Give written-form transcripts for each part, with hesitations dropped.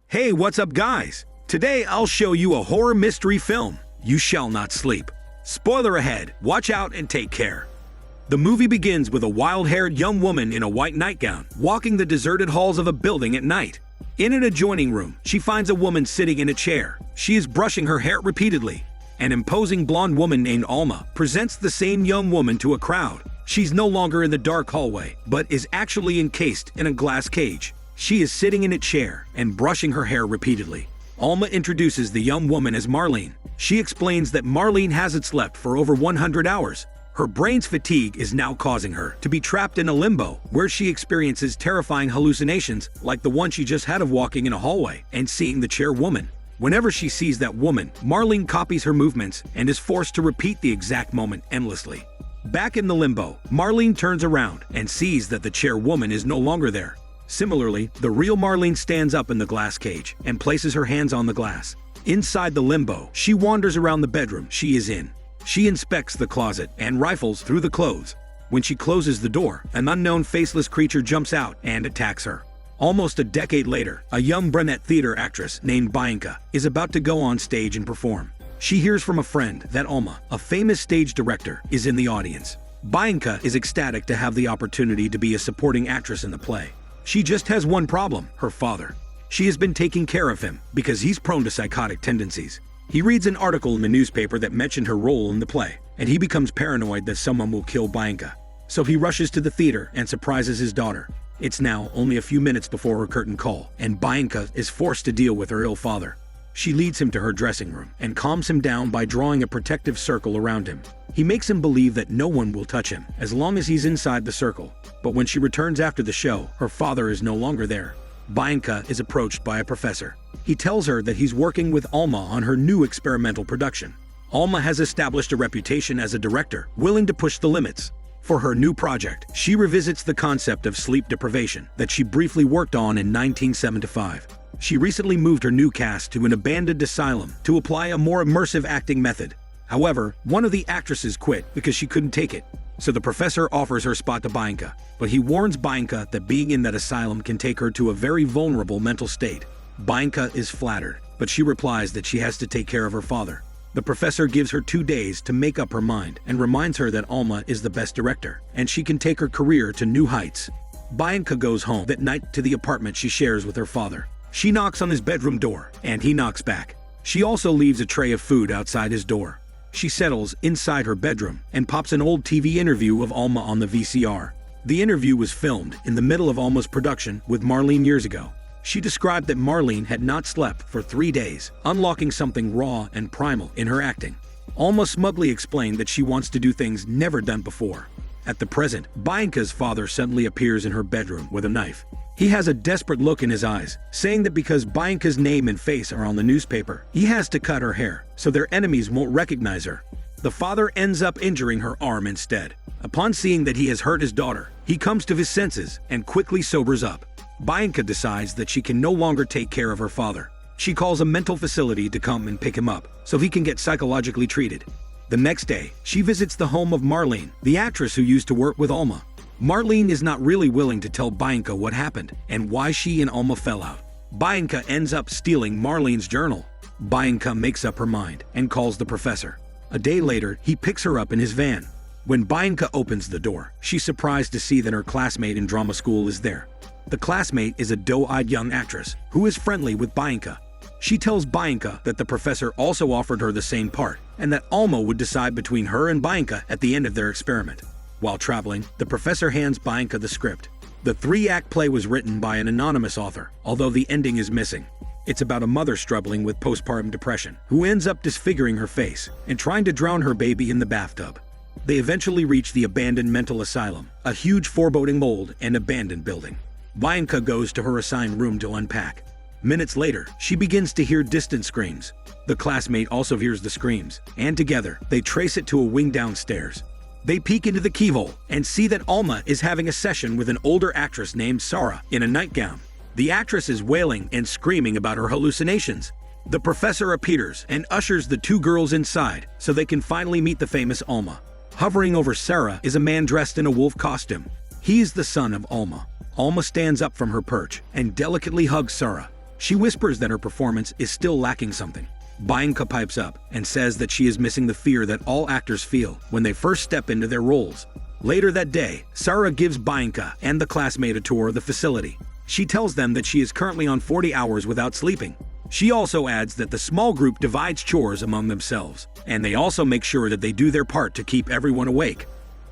Hey, what's up guys? Today I'll show you a horror mystery film, You Shall Not Sleep. Spoiler ahead, watch out and take care. The movie begins with a wild-haired young woman in a white nightgown walking the deserted halls of a building at night. In an adjoining room, she finds a woman sitting in a chair. She is brushing her hair repeatedly. An imposing blonde woman named Alma presents the same young woman to a crowd. She's no longer in the dark hallway, but is actually encased in a glass cage. She is sitting in a chair and brushing her hair repeatedly. Alma introduces the young woman as Marlene. She explains that Marlene hasn't slept for over 100 hours. Her brain's fatigue is now causing her to be trapped in a limbo where she experiences terrifying hallucinations like the one she just had of walking in a hallway and seeing the chair woman. Whenever she sees that woman, Marlene copies her movements and is forced to repeat the exact moment endlessly. Back in the limbo, Marlene turns around and sees that the chair woman is no longer there. Similarly, the real Marlene stands up in the glass cage and places her hands on the glass. Inside the limbo, she wanders around the bedroom she is in. She inspects the closet and rifles through the clothes. When she closes the door, an unknown faceless creature jumps out and attacks her. Almost a decade later, a young brunette theater actress named Bianca is about to go on stage and perform. She hears from a friend that Alma, a famous stage director, is in the audience. Bianca is ecstatic to have the opportunity to be a supporting actress in the play. She just has one problem, her father. She has been taking care of him because he's prone to psychotic tendencies. He reads an article in the newspaper that mentioned her role in the play, and he becomes paranoid that someone will kill Bianca. So he rushes to the theater and surprises his daughter. It's now only a few minutes before her curtain call, and Bianca is forced to deal with her ill father. She leads him to her dressing room and calms him down by drawing a protective circle around him. He makes him believe that no one will touch him as long as he's inside the circle. But when she returns after the show, her father is no longer there. Bianca is approached by a professor. He tells her that he's working with Alma on her new experimental production. Alma has established a reputation as a director, willing to push the limits. For her new project, she revisits the concept of sleep deprivation that she briefly worked on in 1975. She recently moved her new cast to an abandoned asylum to apply a more immersive acting method. However, one of the actresses quit because she couldn't take it. So the professor offers her spot to Bianca, but he warns Bianca that being in that asylum can take her to a very vulnerable mental state. Bianca is flattered, but she replies that she has to take care of her father. The professor gives her 2 days to make up her mind and reminds her that Alma is the best director, and she can take her career to new heights. Bianca goes home that night to the apartment she shares with her father. She knocks on his bedroom door, and he knocks back. She also leaves a tray of food outside his door. She settles inside her bedroom and pops an old TV interview of Alma on the VCR. The interview was filmed in the middle of Alma's production with Marlene years ago. She described that Marlene had not slept for 3 days, unlocking something raw and primal in her acting. Alma smugly explained that she wants to do things never done before. At the present, Bianca's father suddenly appears in her bedroom with a knife. He has a desperate look in his eyes, saying that because Bianca's name and face are on the newspaper, he has to cut her hair so their enemies won't recognize her. The father ends up injuring her arm instead. Upon seeing that he has hurt his daughter, he comes to his senses and quickly sobers up. Bianca decides that she can no longer take care of her father. She calls a mental facility to come and pick him up so he can get psychologically treated. The next day, she visits the home of Marlene, the actress who used to work with Alma. Marlene is not really willing to tell Bianca what happened and why she and Alma fell out. Bianca ends up stealing Marlene's journal. Bianca makes up her mind and calls the professor. A day later, he picks her up in his van. When Bianca opens the door, she's surprised to see that her classmate in drama school is there. The classmate is a doe-eyed young actress who is friendly with Bianca. She tells Bianca that the professor also offered her the same part and that Alma would decide between her and Bianca at the end of their experiment. While traveling, the professor hands Bianca the script. The 3-act play was written by an anonymous author, although the ending is missing. It's about a mother struggling with postpartum depression, who ends up disfiguring her face and trying to drown her baby in the bathtub. They eventually reach the abandoned mental asylum, a huge foreboding mold and abandoned building. Bianca goes to her assigned room to unpack. Minutes later, she begins to hear distant screams. The classmate also hears the screams, and together, they trace it to a wing downstairs. They peek into the keyhole and see that Alma is having a session with an older actress named Sarah in a nightgown. The actress is wailing and screaming about her hallucinations. The professor appears and ushers the 2 girls inside so they can finally meet the famous Alma. Hovering over Sarah is a man dressed in a wolf costume. He is the son of Alma. Alma stands up from her perch and delicately hugs Sarah. She whispers that her performance is still lacking something. Bianca pipes up and says that she is missing the fear that all actors feel when they first step into their roles. Later that day, Sarah gives Bianca and the classmate a tour of the facility. She tells them that she is currently on 40 hours without sleeping. She also adds that the small group divides chores among themselves, and they also make sure that they do their part to keep everyone awake.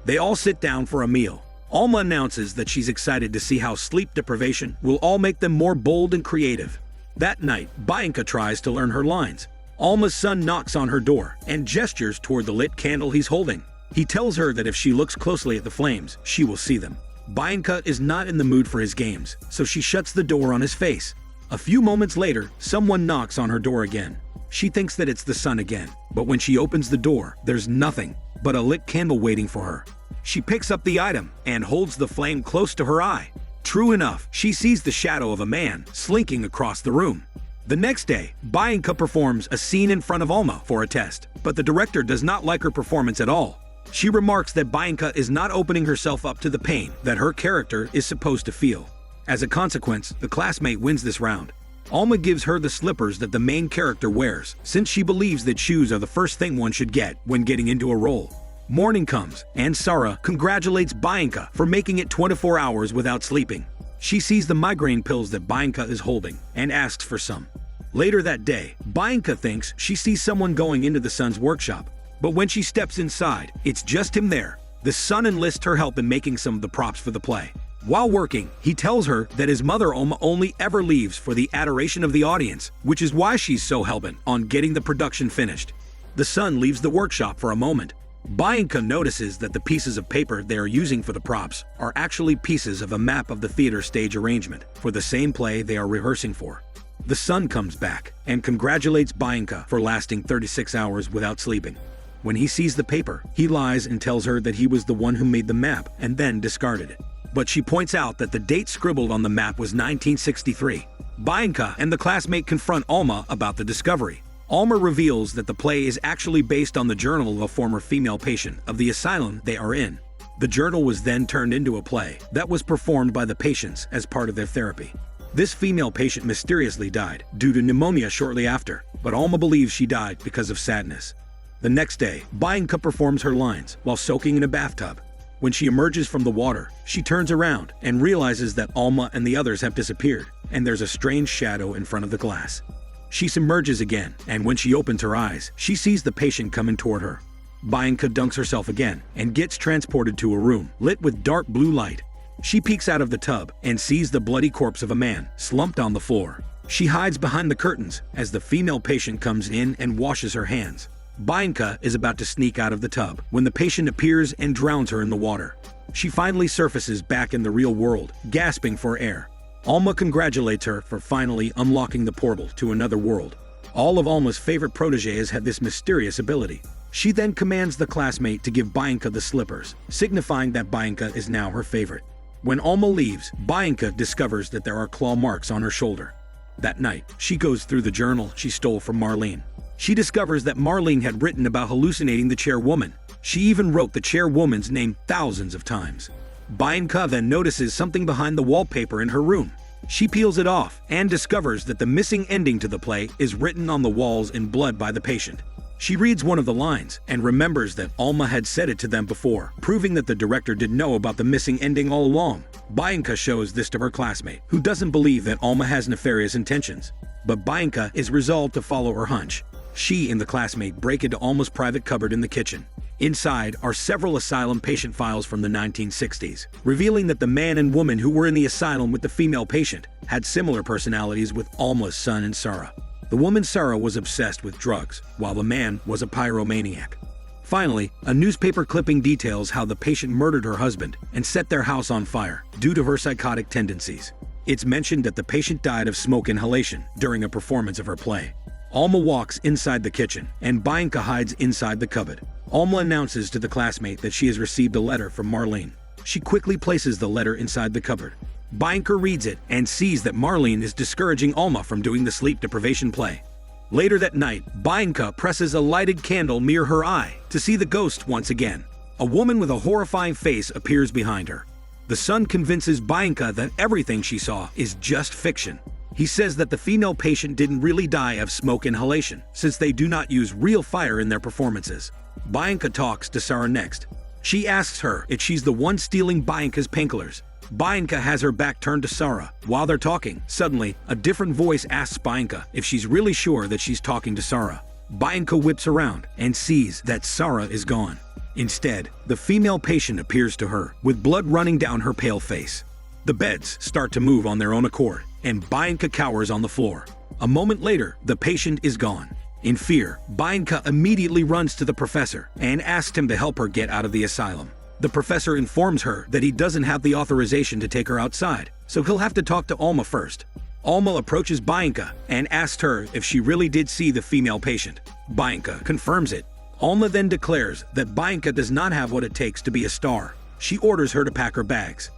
They all sit down for a meal. Alma announces that she's excited to see how sleep deprivation will all make them more bold and creative. That night, Bianca tries to learn her lines. Alma's son knocks on her door and gestures toward the lit candle he's holding. He tells her that if she looks closely at the flames, she will see them. Bianca is not in the mood for his games, so she shuts the door on his face. A few moments later, someone knocks on her door again. She thinks that it's the son again, but when she opens the door, there's nothing but a lit candle waiting for her. She picks up the item and holds the flame close to her eye. True enough, she sees the shadow of a man slinking across the room. The next day, Bianca performs a scene in front of Alma for a test, but the director does not like her performance at all. She remarks that Bianca is not opening herself up to the pain that her character is supposed to feel. As a consequence, the classmate wins this round. Alma gives her the slippers that the main character wears, since she believes that shoes are the first thing one should get when getting into a role. Morning comes, and Sarah congratulates Bianca for making it 24 hours without sleeping. She sees the migraine pills that Bianca is holding and asks for some. Later that day, Bianca thinks she sees someone going into the son's workshop, but when she steps inside, it's just him there. The son enlists her help in making some of the props for the play. While working, he tells her that his mother Alma only ever leaves for the adoration of the audience, which is why she's so hellbent on getting the production finished. The son leaves the workshop for a moment. Bianca notices that the pieces of paper they are using for the props are actually pieces of a map of the theater stage arrangement for the same play they are rehearsing for. The son comes back and congratulates Bianca for lasting 36 hours without sleeping. When he sees the paper, he lies and tells her that he was the one who made the map and then discarded it. But she points out that the date scribbled on the map was 1963. Bianca and the classmate confront Alma about the discovery. Alma reveals that the play is actually based on the journal of a former female patient of the asylum they are in. The journal was then turned into a play that was performed by the patients as part of their therapy. This female patient mysteriously died due to pneumonia shortly after, but Alma believes she died because of sadness. The next day, Bianca performs her lines while soaking in a bathtub. When she emerges from the water, she turns around and realizes that Alma and the others have disappeared, and there's a strange shadow in front of the glass. She submerges again, and when she opens her eyes, she sees the patient coming toward her. Bianca dunks herself again and gets transported to a room lit with dark blue light. She peeks out of the tub and sees the bloody corpse of a man slumped on the floor. She hides behind the curtains as the female patient comes in and washes her hands. Bianca is about to sneak out of the tub when the patient appears and drowns her in the water. She finally surfaces back in the real world, gasping for air. Alma congratulates her for finally unlocking the portal to another world. All of Alma's favorite protégés had this mysterious ability. She then commands the classmate to give Bianca the slippers, signifying that Bianca is now her favorite. When Alma leaves, Bianca discovers that there are claw marks on her shoulder. That night, she goes through the journal she stole from Marlene. She discovers that Marlene had written about hallucinating the chairwoman. She even wrote the chairwoman's name thousands of times. Bianca then notices something behind the wallpaper in her room. She peels it off and discovers that the missing ending to the play is written on the walls in blood by the patient. She reads one of the lines and remembers that Alma had said it to them before, proving that the director did know about the missing ending all along. Bianca shows this to her classmate, who doesn't believe that Alma has nefarious intentions. But Bianca is resolved to follow her hunch. She and the classmate break into Alma's private cupboard in the kitchen. Inside are several asylum patient files from the 1960s, revealing that the man and woman who were in the asylum with the female patient had similar personalities with Alma's son and Sarah. The woman Sarah was obsessed with drugs, while the man was a pyromaniac. Finally, a newspaper clipping details how the patient murdered her husband and set their house on fire due to her psychotic tendencies. It's mentioned that the patient died of smoke inhalation during a performance of her play. Alma walks inside the kitchen, and Bianca hides inside the cupboard. Alma announces to the classmate that she has received a letter from Marlene. She quickly places the letter inside the cupboard. Bianca reads it and sees that Marlene is discouraging Alma from doing the sleep deprivation play. Later that night, Bianca presses a lighted candle near her eye to see the ghost once again. A woman with a horrifying face appears behind her. The son convinces Bianca that everything she saw is just fiction. He says that the female patient didn't really die of smoke inhalation, since they do not use real fire in their performances. Bianca talks to Sarah next. She asks her if she's the one stealing Bianca's painkillers. Bianca has her back turned to Sarah. While they're talking, suddenly, a different voice asks Bianca if she's really sure that she's talking to Sarah. Bianca whips around and sees that Sarah is gone. Instead, the female patient appears to her, with blood running down her pale face. The beds start to move on their own accord, and Bianca cowers on the floor. A moment later, the patient is gone. In fear, Bianca immediately runs to the professor and asks him to help her get out of the asylum. The professor informs her that he doesn't have the authorization to take her outside, so he'll have to talk to Alma first. Alma approaches Bianca and asks her if she really did see the female patient. Bianca confirms it. Alma then declares that Bianca does not have what it takes to be a star. She orders her to pack her bags.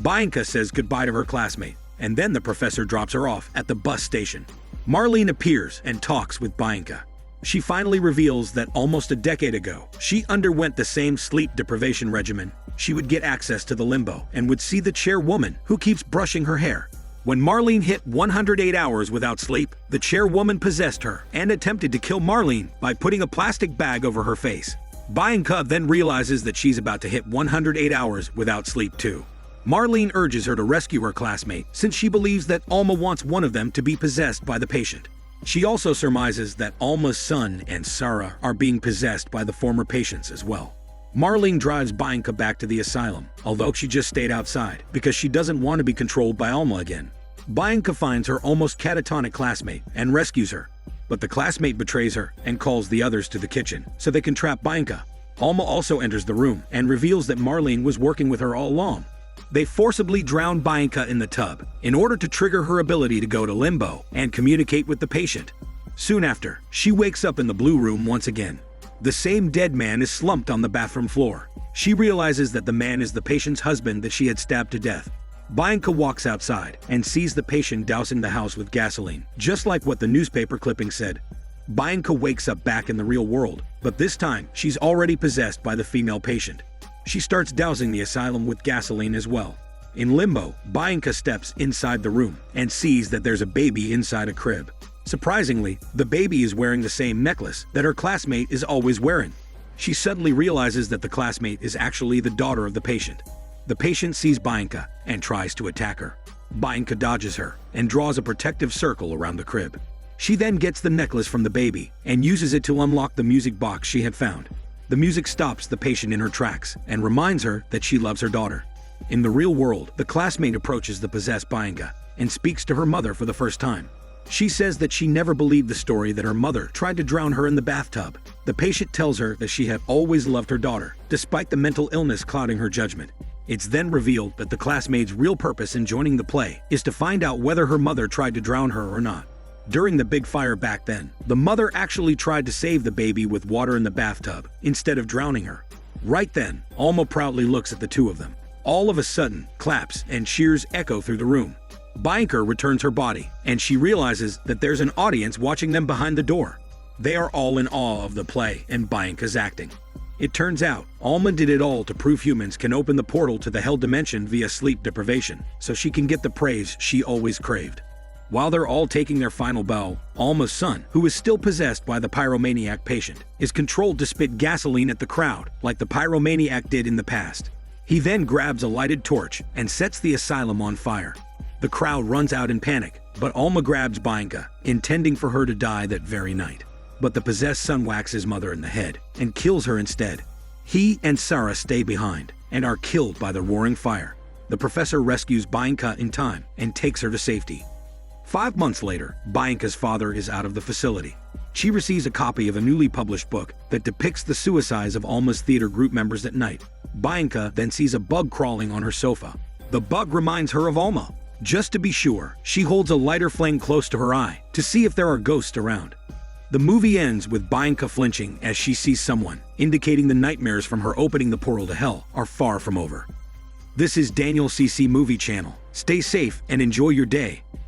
Bianca says goodbye to her classmate, and then the professor drops her off at the bus station. Marlene appears and talks with Bianca. She finally reveals that almost a decade ago, she underwent the same sleep deprivation regimen. She would get access to the limbo and would see the chairwoman who keeps brushing her hair. When Marlene hit 108 hours without sleep, the chairwoman possessed her and attempted to kill Marlene by putting a plastic bag over her face. Bianca then realizes that she's about to hit 108 hours without sleep too. Marlene urges her to rescue her classmate since she believes that Alma wants one of them to be possessed by the patient. She also surmises that Alma's son and Sarah are being possessed by the former patients as well. Marlene drives Bianca back to the asylum, although she just stayed outside because she doesn't want to be controlled by Alma again. Bianca finds her almost catatonic classmate and rescues her, but the classmate betrays her and calls the others to the kitchen so they can trap Bianca. Alma also enters the room and reveals that Marlene was working with her all along. They forcibly drown Bianca in the tub in order to trigger her ability to go to limbo and communicate with the patient. Soon after, she wakes up in the blue room once again. The same dead man is slumped on the bathroom floor. She realizes that the man is the patient's husband that she had stabbed to death. Bianca walks outside and sees the patient dousing the house with gasoline, just like what the newspaper clipping said. Bianca wakes up back in the real world, but this time she's already possessed by the female patient. She starts dousing the asylum with gasoline as well. In limbo, Bianca steps inside the room and sees that there's a baby inside a crib. Surprisingly, the baby is wearing the same necklace that her classmate is always wearing. She suddenly realizes that the classmate is actually the daughter of the patient. The patient sees Bianca and tries to attack her. Bianca dodges her and draws a protective circle around the crib. She then gets the necklace from the baby and uses it to unlock the music box she had found. The music stops the patient in her tracks and reminds her that she loves her daughter. In the real world, the classmate approaches the possessed Bianca and speaks to her mother for the first time. She says that she never believed the story that her mother tried to drown her in the bathtub. The patient tells her that she had always loved her daughter, despite the mental illness clouding her judgment. It's then revealed that the classmate's real purpose in joining the play is to find out whether her mother tried to drown her or not. During the big fire back then, the mother actually tried to save the baby with water in the bathtub instead of drowning her. Right then, Alma proudly looks at the two of them. All of a sudden, claps and cheers echo through the room. Bianca returns her body, and she realizes that there's an audience watching them behind the door. They are all in awe of the play and Bianca's acting. It turns out, Alma did it all to prove humans can open the portal to the hell dimension via sleep deprivation, so she can get the praise she always craved. While they're all taking their final bow, Alma's son, who is still possessed by the pyromaniac patient, is controlled to spit gasoline at the crowd like the pyromaniac did in the past. He then grabs a lighted torch and sets the asylum on fire. The crowd runs out in panic, but Alma grabs Bianca, intending for her to die that very night. But the possessed son whacks his mother in the head and kills her instead. He and Sarah stay behind and are killed by the roaring fire. The professor rescues Bianca in time and takes her to safety. 5 months later, Bianca's father is out of the facility. She receives a copy of a newly published book that depicts the suicides of Alma's theater group members at night. Bianca then sees a bug crawling on her sofa. The bug reminds her of Alma. Just to be sure, she holds a lighter flame close to her eye to see if there are ghosts around. The movie ends with Bianca flinching as she sees someone, indicating the nightmares from her opening the portal to hell are far from over. This is Daniel CC Movie Channel. Stay safe and enjoy your day.